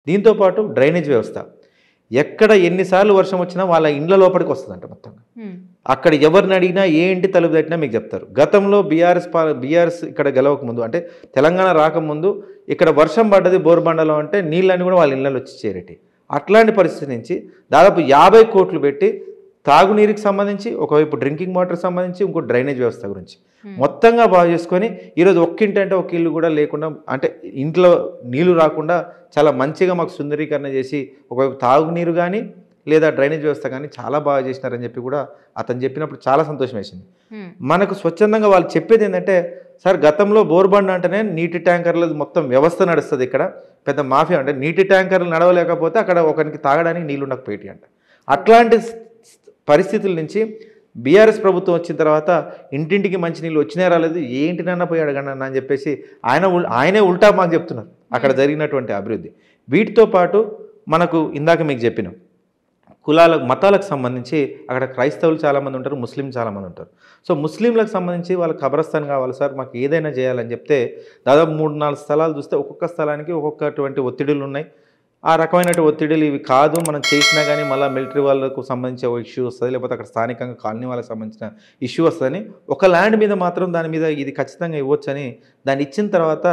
దీంతో పాటు డ్రైనేజ్ వ్యవస్థ. ఎక్కడ ఎన్నిసార్లు వర్షం వచ్చినా వాళ్ళ ఇండ్ల లోపలికి వస్తుందంట మొత్తంగా. అక్కడ ఎవరిని అడిగినా ఏ ఇంటి తలుపు తట్టినా మీకు చెప్తారు. గతంలో బీఆర్ఎస్ ఇక్కడ గెలవకముందు అంటే తెలంగాణ రాకముందు ఇక్కడ వర్షం పడ్డది బోర్బండలో అంటే నీళ్ళని కూడా వాళ్ళ ఇళ్ళలో వచ్చి చేరేటి. అట్లాంటి పరిస్థితి నుంచి దాదాపు 50 కోట్లు పెట్టి తాగునీరుకి సంబంధించి ఒకవైపు డ్రింకింగ్ వాటర్కి సంబంధించి ఇంకో డ్రైనేజ్ వ్యవస్థ గురించి మొత్తంగా బాగా చేసుకొని ఈరోజు ఒక్కింటి అంటే ఒక ఇల్లు కూడా లేకుండా అంటే ఇంట్లో నీళ్లు రాకుండా చాలా మంచిగా మాకు సుందరీకరణ చేసి ఒకవైపు తాగునీరు కానీ లేదా డ్రైనేజ్ వ్యవస్థ కానీ చాలా బాగా చేసినారని చెప్పి కూడా అతను చెప్పినప్పుడు చాలా సంతోషం వేసింది. మనకు స్వచ్ఛందంగా వాళ్ళు చెప్పేది ఏంటంటే సార్ గతంలో బోర్బండ అంటేనే నీటి ట్యాంకర్లు మొత్తం వ్యవస్థ నడుస్తుంది, ఇక్కడ పెద్ద మాఫియా అంటే నీటి ట్యాంకర్లు నడవలేకపోతే అక్కడ ఒకరికి తాగడానికి నీళ్ళు ఉండకపోయేటి అంట. అట్లాంటి పరిస్థితుల నుంచి బీఆర్ఎస్ ప్రభుత్వం వచ్చిన తర్వాత ఇంటింటికి మంచినీళ్ళు వచ్చినా రాలేదు, ఏంటినన్నా పోయి అడగండి అని చెప్పేసి ఆయనే ఉల్టా మాకు చెప్తున్నారు అక్కడ జరిగినటువంటి అభివృద్ధి. వీటితో పాటు మనకు ఇందాక మీకు చెప్పినాం మతాలకు సంబంధించి అక్కడ క్రైస్తవులు చాలామంది ఉంటారు, ముస్లిం చాలామంది ఉంటారు. సో ముస్లింలకు సంబంధించి వాళ్ళ ఖబరస్థాన్ కావాలి సార్ మాకు ఏదైనా చేయాలని చెప్తే దాదాపు 3-4 స్థలాలు చూస్తే ఒక్కొక్క స్థలానికి ఒక్కొక్కటువంటి ఒత్తిడులు ఉన్నాయి. ఆ రకమైనటువంటి ఒత్తిడులు ఇవి కాదు మనం చేసినా కానీ మళ్ళీ మిలిటరీ వాళ్ళకు సంబంధించి ఒక ఇష్యూ వస్తుంది, లేకపోతే అక్కడ స్థానికంగా కాలనీ వాళ్ళకి సంబంధించిన ఇష్యూ వస్తుందని ఒక ల్యాండ్ మీద మాత్రం దాని మీద ఇది ఖచ్చితంగా ఇవ్వచ్చని దాన్ని ఇచ్చిన తర్వాత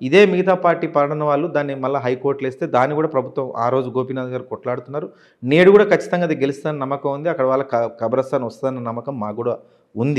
ఇదే మిగతా పార్టీ పాడిన వాళ్ళు దాన్ని మళ్ళీ హైకోర్టులో వేస్తే దాన్ని కూడా ప్రభుత్వం ఆ రోజు గోపీనాథ్ గారు కొట్లాడుతున్నారు. నేడు కూడా ఖచ్చితంగా అది గెలుస్తుందని నమ్మకం ఉంది, అక్కడ వాళ్ళ ఖబరస్థాన్ వస్తుందన్న నమ్మకం మాకు కూడా ఉంది.